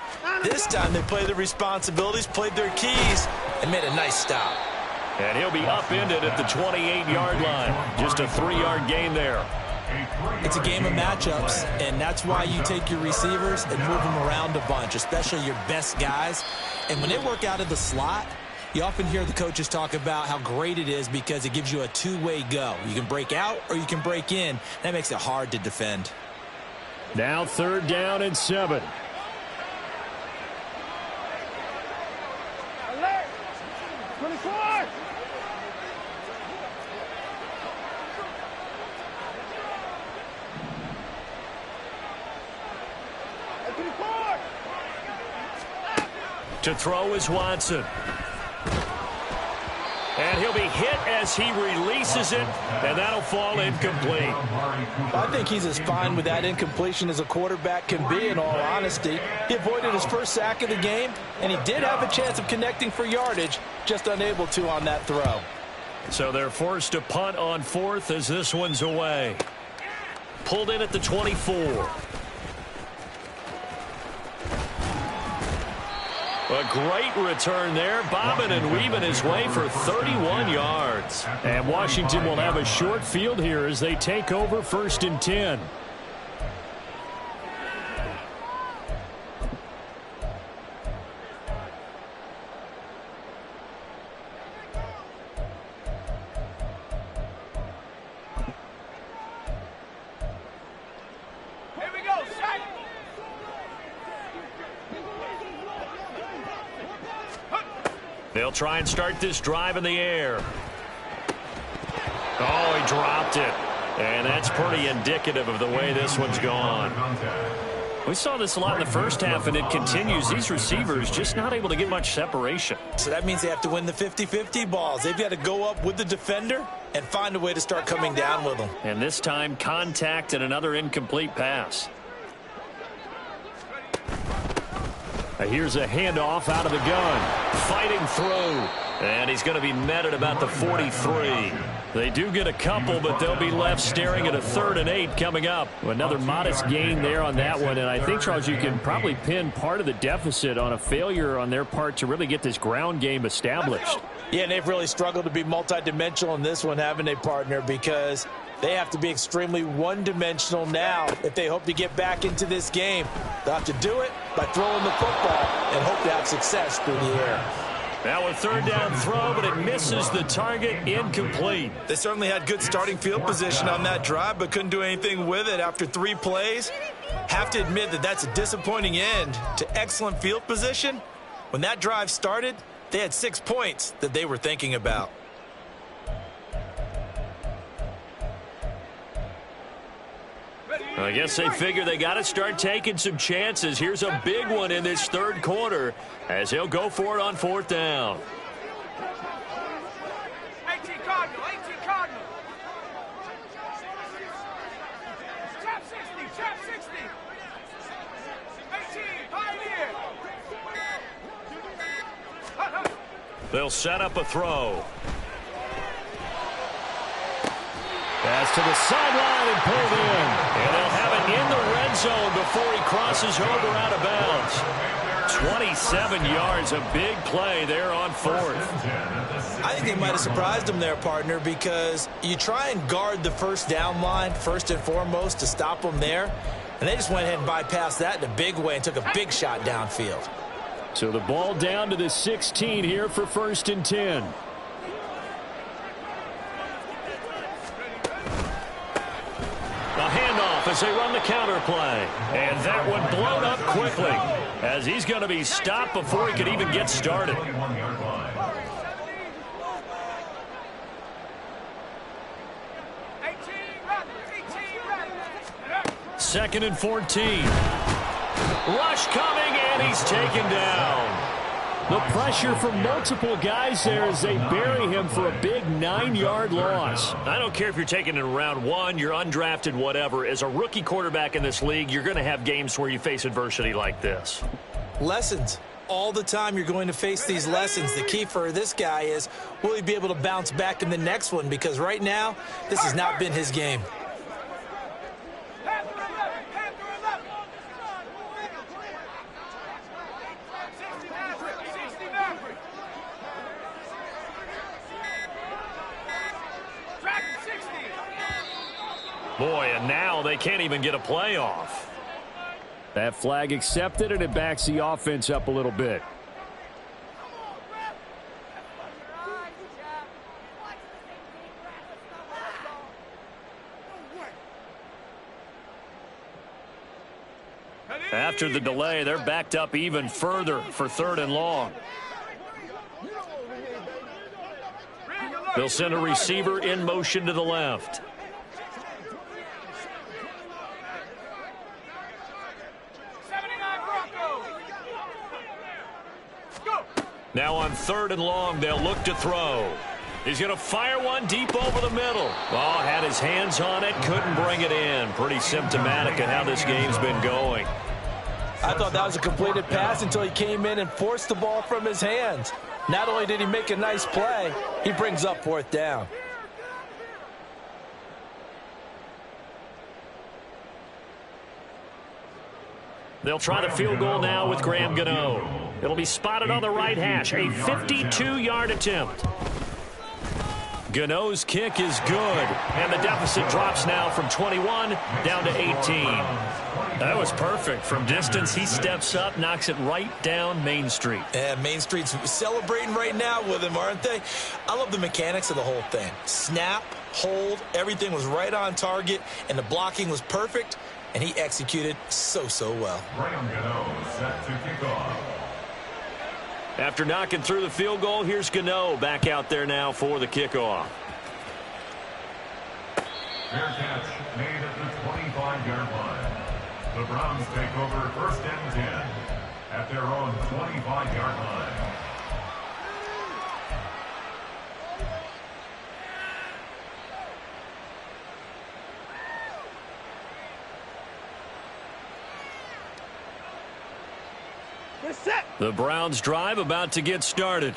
This time they played their responsibilities, played their keys, and made a nice stop. And he'll be upended at the 28-yard line. Just a 3-yard gain there. It's a game of matchups, and that's why you take your receivers and move them around a bunch, especially your best guys. And when they work out of the slot, you often hear the coaches talk about how great it is because it gives you a two-way go. You can break out or you can break in. That makes it hard to defend. Now 3rd down and 7. Alert! 24! To throw is Watson. And he'll be hit as he releases it, and that'll fall incomplete. I think he's as fine with that incompletion as a quarterback can be, in all honesty. He avoided his first sack of the game, and he did have a chance of connecting for yardage, just unable to on that throw. So they're forced to punt on 4th as this one's away. Pulled in at the 24. A great return there, bobbing and weaving his way for 31 yards. And Washington will have a short field here as they take over 1st and 10. Here we go, set! They'll try and start this drive in the air. Oh, he dropped it. And that's pretty indicative of the way this one's gone. We saw this a lot in the first half, and it continues. These receivers just not able to get much separation. So that means they have to win the 50-50 balls. They've got to go up with the defender and find a way to start coming down with them. And this time, contact and another incomplete pass. Here's a handoff out of the gun. Fighting through. And he's going to be met at about the 43. They do get a couple, but they'll be left staring at a 3rd and 8 coming up. Another modest gain there on that one. And I think, Charles, you can probably pin part of the deficit on a failure on their part to really get this ground game established. Yeah, and they've really struggled to be multidimensional in this one, haven't they, partner? Because they have to be extremely one-dimensional now if they hope to get back into this game. They'll have to do it by throwing the football and hope to have success through the air. Now a 3rd down throw, but it misses the target, incomplete. They certainly had good starting field position on that drive, but couldn't do anything with it after 3 plays. Have to admit that that's a disappointing end to excellent field position. When that drive started, they had 6 points that they were thinking about. I guess they figure they got to start taking some chances. Here's a big one in this 3rd quarter as he'll go for it on 4th down. 18 Cardinal, 18 Cardinal. Trap 60, trap 60. 18, Pioneer. They'll set up a throw. Pass to the sideline and pulled in. And they'll have it in the red zone before he crosses over out of bounds. 27 yards, a big play there on 4th. I think they might have surprised them there, partner, because you try and guard the 1st down line first and foremost to stop them there. And they just went ahead and bypassed that in a big way and took a big shot downfield. So the ball down to the 16 here for 1st and 10. A handoff as they run the counter play. And that one blown up quickly as he's going to be stopped before he could even get started. 2nd and 14. Rush coming, and he's taken down. The pressure from multiple guys there as they bury him for a big 9-yard loss. I don't care if you're taking it in round 1, you're undrafted, whatever. As a rookie quarterback in this league, you're going to have games where you face adversity like this. Lessons. All the time you're going to face these lessons. The key for this guy is, will he be able to bounce back in the next one? Because right now, this has not been his game. Boy, and now they can't even get a play off. That flag accepted, and it backs the offense up a little bit. After the delay, they're backed up even further for 3rd and long. They'll send a receiver in motion to the left. Now on 3rd and long, they'll look to throw. He's going to fire one deep over the middle. Oh, had his hands on it, couldn't bring it in. Pretty symptomatic of how this game's been going. I thought that was a completed pass until he came in and forced the ball from his hands. Not only did he make a nice play, he brings up 4th down. They'll try the field goal now with Graham Gano. It'll be spotted on the right hash. A 52-yard attempt. Gano's kick is good, and the deficit drops now from 21 down to 18. That was perfect. From distance, he steps up, knocks it right down Main Street. Yeah, Main Street's celebrating right now with him, aren't they? I love the mechanics of the whole thing. Snap, hold, everything was right on target, and the blocking was perfect, and he executed so well. Graham Gano set to kick off. After knocking through the field goal, here's Gano back out there now for the kickoff. Fair catch made at the 25-yard line. The Browns take over 1st and 10 at their own 25-yard line. The Browns drive about to get started.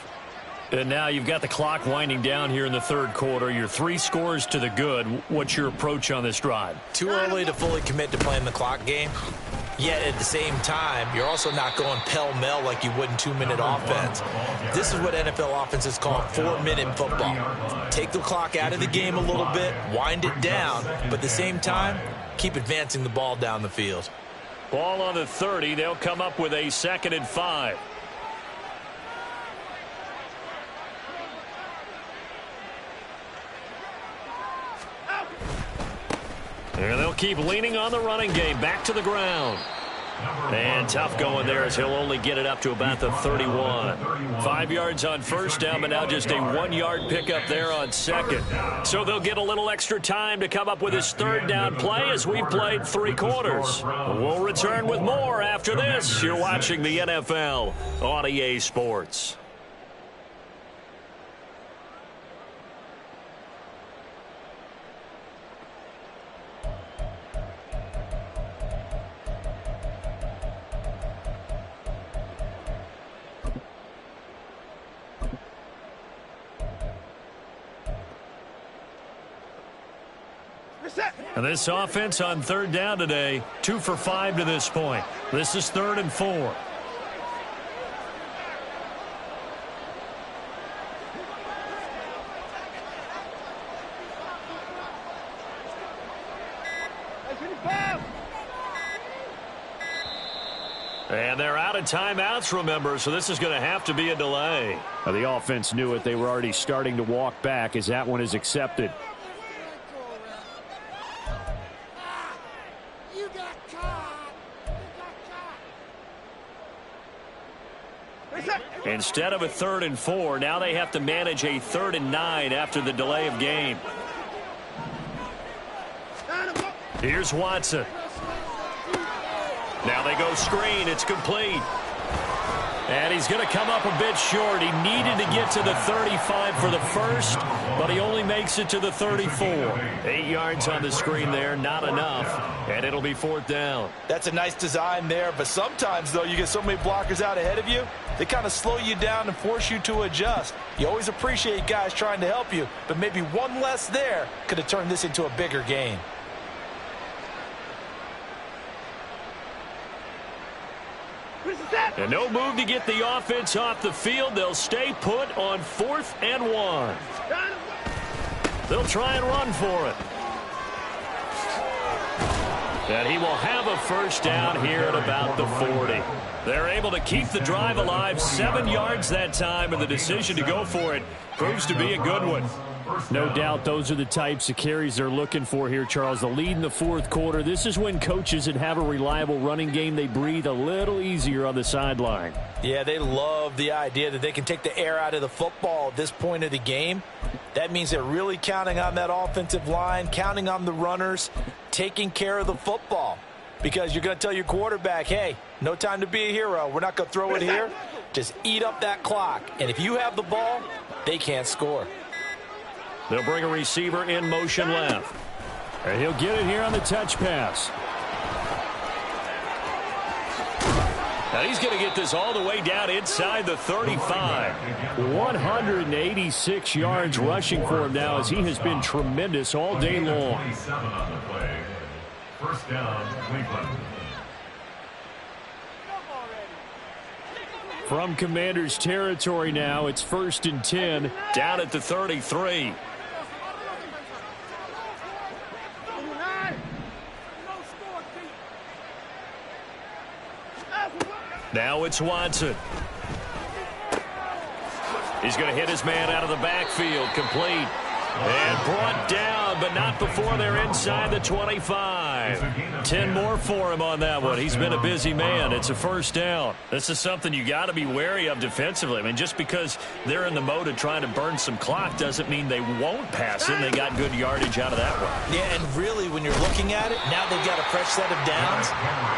And now you've got the clock winding down here in the 3rd quarter. You're 3 scores to the good. What's your approach on this drive? Too early to fully commit to playing the clock game. Yet at the same time, you're also not going pell-mell like you would in 2-minute offense. This is what NFL offenses call 4-minute football. Take the clock out of the game a little bit, wind it down, but at the same time, keep advancing the ball down the field. Ball on the 30. They'll come up with a 2nd and 5. And they'll keep leaning on the running game. Back to the ground. And tough going there as he'll only get it up to about the 31. 5 yards on 1st down, but now just a 1-yard pickup there on 2nd. So they'll get a little extra time to come up with his 3rd down play as we've played 3 quarters. We'll return with more after this. You're watching the NFL on EA Sports. And this offense on 3rd down today, 2 for 5 to this point. This is 3rd and 4. And they're out of timeouts, remember, so this is going to have to be a delay. Now, the offense knew it. They were already starting to walk back as that one is accepted. Instead of a 3rd and 4, now they have to manage a 3rd and 9 after the delay of game. Here's Watson. Now they go screen. It's complete. And he's going to come up a bit short. He needed to get to the 35 for the first, but he only makes it to the 34. 8 yards on the screen there, not enough. And it'll be 4th down. That's a nice design there, but sometimes, though, you get so many blockers out ahead of you, they kind of slow you down and force you to adjust. You always appreciate guys trying to help you, but maybe one less there could have turned this into a bigger game. And no move to get the offense off the field. They'll stay put on 4th and 1. They'll try and run for it. And he will have a first down here at about the 40. They're able to keep the drive alive, 7 yards that time, and the decision to go for it proves to be a good one. No doubt those are the types of carries they're looking for here, Charles. The lead in the 4th quarter. This is when coaches that have a reliable running game, they breathe a little easier on the sideline. Yeah, they love the idea that they can take the air out of the football at this point of the game. That means they're really counting on that offensive line, counting on the runners, taking care of the football. Because you're going to tell your quarterback, hey, no time to be a hero. We're not going to throw it here. Just eat up that clock. And if you have the ball, they can't score. They'll bring a receiver in motion left. And he'll get it here on the touch pass. Now he's going to get this all the way down inside the 35. 186 yards rushing for him now as he has been tremendous all day long. 27 on the play. First down, Cleveland. From Commander's territory now, it's 1st and 10. Down at the 33. Now it's Watson. He's going to hit his man out of the backfield. Complete. And brought down, but not before they're inside the 25. 10 more for him on that one. He's been a busy man. It's a first down. This is something you got to be wary of defensively. I mean, just because they're in the mode of trying to burn some clock doesn't mean they won't pass it. They got good yardage out of that one. Yeah, and really, when you're looking at it, now they've got a fresh set of downs.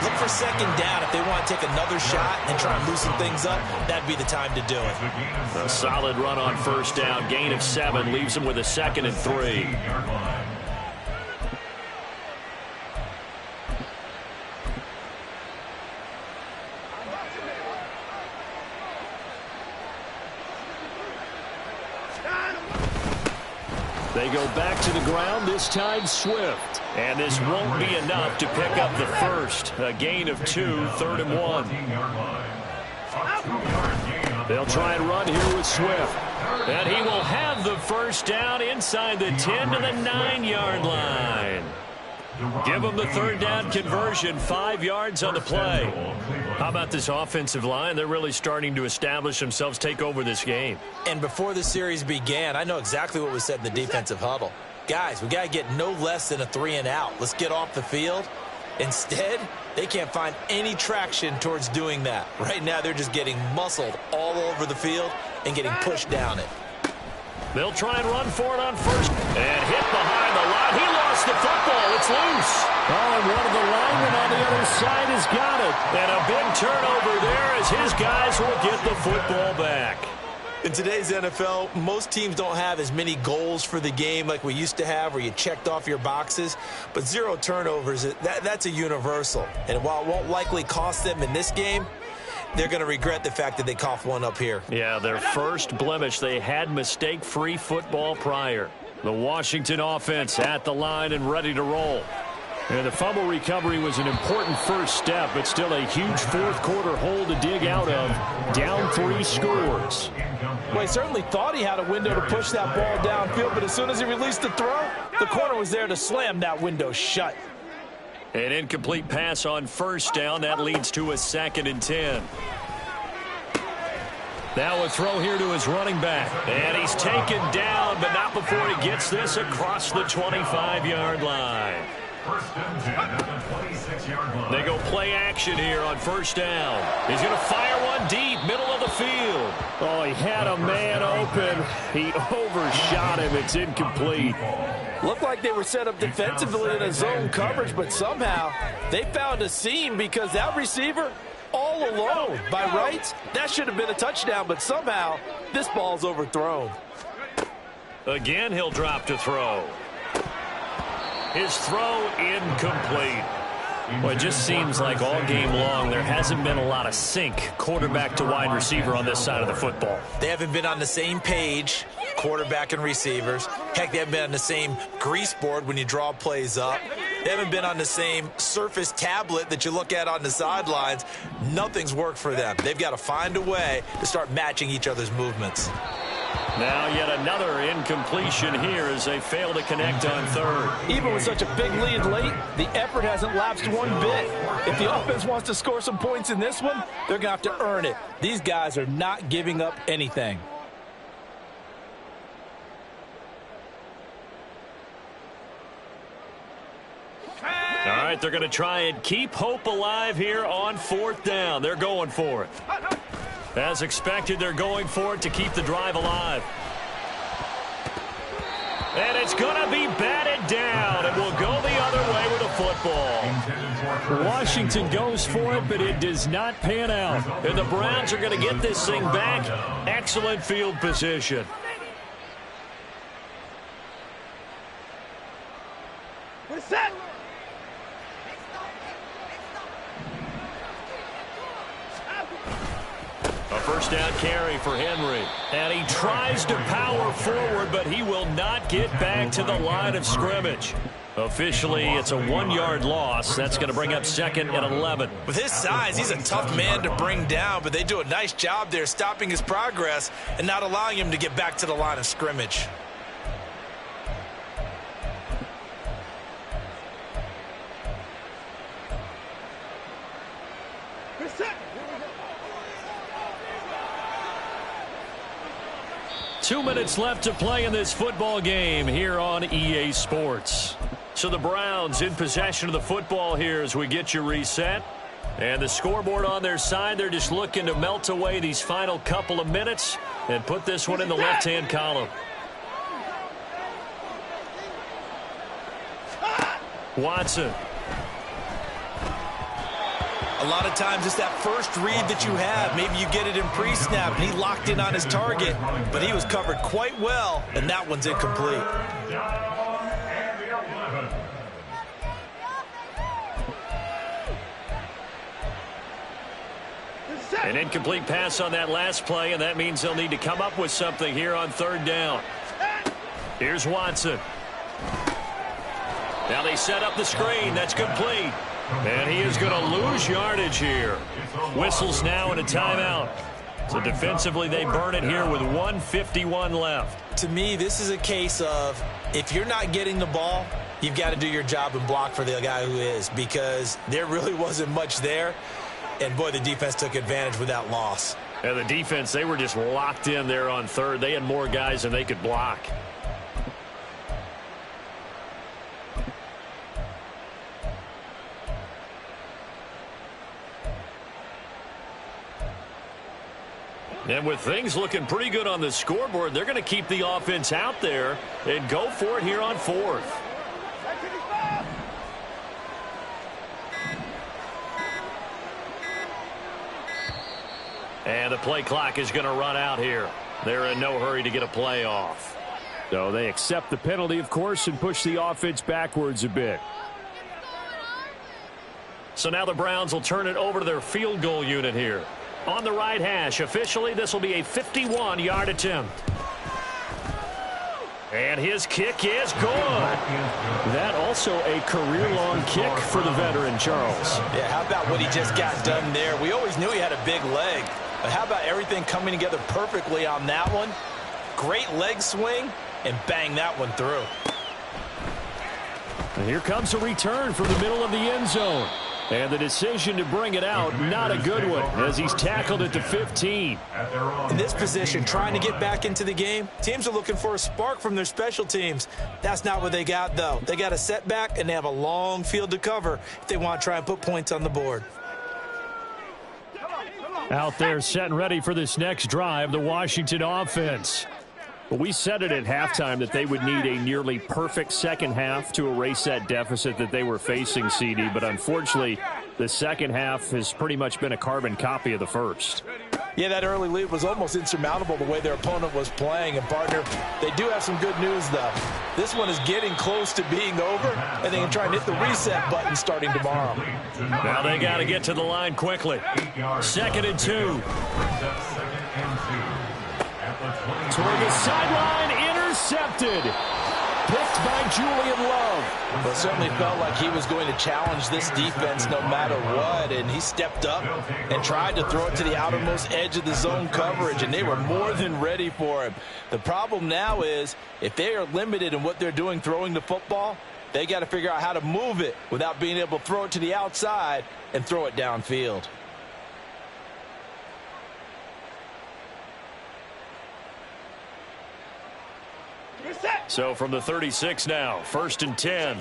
Look for 2nd down. If they want to take another shot and try and loosen things up, that'd be the time to do it. A solid run on first down. Gain of 7 leaves them with a 2nd and 3. They go back to the ground, this time Swift. And this won't be enough to pick up the first. A gain of 2, 3rd and 1. They'll try and run here with Swift. And he will have the first down inside the 10 to the 9-yard line. Give them the 3rd down conversion, 5 yards on the play. How about this offensive line? They're really starting to establish themselves, take over this game. And before the series began, I know exactly what was said in the defensive huddle. Guys, we got to get no less than a 3 and out. Let's get off the field. Instead, they can't find any traction towards doing that. Right now, they're just getting muscled all over the field and getting pushed down it. They'll try and run for it on first. And hit behind the line. He lost the football. It's loose. Oh, and one of the linemen on the other side has got it. And a big turnover there as his guys will get the football back. In today's NFL, most teams don't have as many goals for the game like we used to have where you checked off your boxes. But 0 turnovers, that's a universal. And while it won't likely cost them in this game, they're going to regret the fact that they coughed one up here. Yeah, their first blemish. They had mistake-free football prior. The Washington offense at the line and ready to roll. And the fumble recovery was an important first step, but still a huge 4th quarter hole to dig out of. Down 3 scores. Well, he certainly thought he had a window to push that ball downfield, but as soon as he released the throw, the corner was there to slam that window shut. An incomplete pass on first down. That leads to a 2nd and 10. Now a throw here to his running back. And he's taken down, but not before he gets this across the 25-yard line. First and 10 at the 26-yard line. They go play action here on first down. He's going to fire one deep, middle of the field. Oh, he had a man open. He overshot him. It's incomplete. Looked like they were set up defensively in a zone coverage, but somehow they found a seam because that receiver all alone. By rights, that should have been a touchdown, but somehow this ball's overthrown. Again, he'll drop to throw. His throw incomplete. Well, it just seems like all game long there hasn't been a lot of sync quarterback to wide receiver on this side of the football. They haven't been on the same page, quarterback and receivers. Heck, they haven't been on the same grease board when you draw plays up. They haven't been on the same surface tablet that you look at on the sidelines. Nothing's worked for them. They've got to find a way to start matching each other's movements. Now yet another incompletion here as they fail to connect on third. Even with such a big lead late, the effort hasn't lapsed one bit. If the offense wants to score some points in this one, they're going to have to earn it. These guys are not giving up anything. All right, they're going to try and keep hope alive here on 4th down. They're going for it. As expected, they're going for it to keep the drive alive. And it's going to be batted down, and we'll go the other way with the football. Washington goes for it, but it does not pan out. And the Browns are going to get this thing back. Excellent field position. We're set. A first down carry for Henry. And he tries to power forward, but he will not get back to the line of scrimmage. Officially, it's a 1-yard loss. That's going to bring up 2nd and 11. With his size, he's a tough man to bring down, but they do a nice job there stopping his progress and not allowing him to get back to the line of scrimmage. We're set. 2 minutes left to play in this football game here on EA Sports. So the Browns in possession of the football here as we get you reset. And the scoreboard on their side, they're just looking to melt away these final couple of minutes and put this one in the left-hand column. Watson. A lot of times it's that first read that you have. Maybe you get it in pre-snap, and he locked in on his target, but he was covered quite well, and that one's incomplete. An incomplete pass on that last play, and that means they'll need to come up with something here on 3rd down. Here's Watson. Now they set up the screen. That's complete. And he is going to lose yardage here. Whistles now and a timeout. So defensively, they burn it here with 1:51 left. To me, this is a case of if you're not getting the ball, you've got to do your job and block for the guy who is, because there really wasn't much there. And, boy, the defense took advantage with that loss. And the defense, they were just locked in there on 3rd. They had more guys than they could block. And with things looking pretty good on the scoreboard, they're going to keep the offense out there and go for it here on 4th. And the play clock is going to run out here. They're in no hurry to get a play off. So they accept the penalty, of course, and push the offense backwards a bit. So now the Browns will turn it over to their field goal unit here. On the right hash, officially, this will be a 51-yard attempt. And his kick is good. That also a career-long kick for the veteran, Charles. Yeah, how about what he just got done there? We always knew he had a big leg, but how about everything coming together perfectly on that one? Great leg swing, and bang that one through. And here comes a return from the middle of the end zone. And the decision to bring it out, not a good one, as he's tackled at the 15. In this position, trying to get back into the game, teams are looking for a spark from their special teams. That's not what they got, though. They got a setback, and they have a long field to cover if they want to try and put points on the board. Out there set and ready for this next drive, the Washington offense. But we said it at halftime that they would need a nearly perfect second half to erase that deficit that they were facing, CD. But unfortunately, the second half has pretty much been a carbon copy of the first. Yeah, that early lead was almost insurmountable the way their opponent was playing. And, partner, they do have some good news, though. This one is getting close to being over, and they can try and hit the reset button starting tomorrow. Now they got to get to the line quickly. 2nd and 2. Toward the sideline, intercepted. Picked by Julian Love. Well, it certainly felt like he was going to challenge this defense no matter what, and he stepped up and tried to throw it to the outermost edge of the zone coverage, and they were more than ready for him. The problem now is if they are limited in what they're doing throwing the football, they got to figure out how to move it without being able to throw it to the outside and throw it downfield. So from the 36 now, 1st and 10.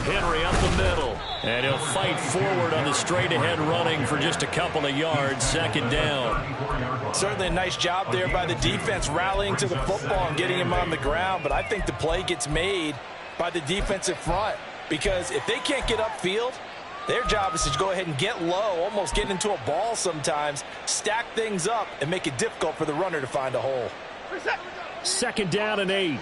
Henry up the middle, and he'll fight forward on the straight-ahead running for just a couple of yards, 2nd down. Certainly a nice job there by the defense rallying to the football and getting him on the ground, but I think the play gets made by the defensive front because if they can't get upfield, their job is to go ahead and get low, almost get into a ball sometimes, stack things up, and make it difficult for the runner to find a hole. 2nd down and 8.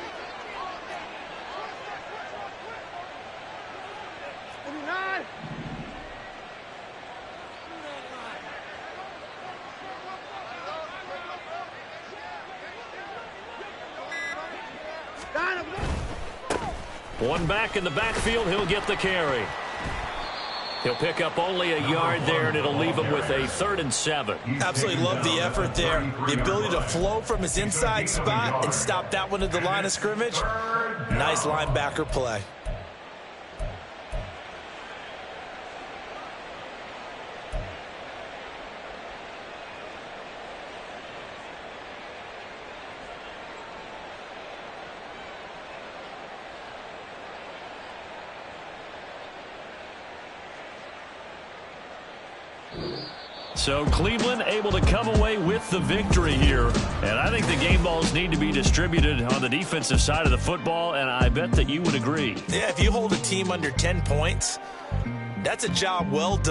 One back in the backfield, he'll get the carry. He'll pick up only a yard there, and it'll leave him with a 3rd and 7. Absolutely love the effort there. The ability to flow from his inside spot and stop that one at the line of scrimmage. Nice linebacker play. So Cleveland able to come away with the victory here. And I think the game balls need to be distributed on the defensive side of the football, and I bet that you would agree. Yeah, if you hold a team under 10 points, that's a job well done.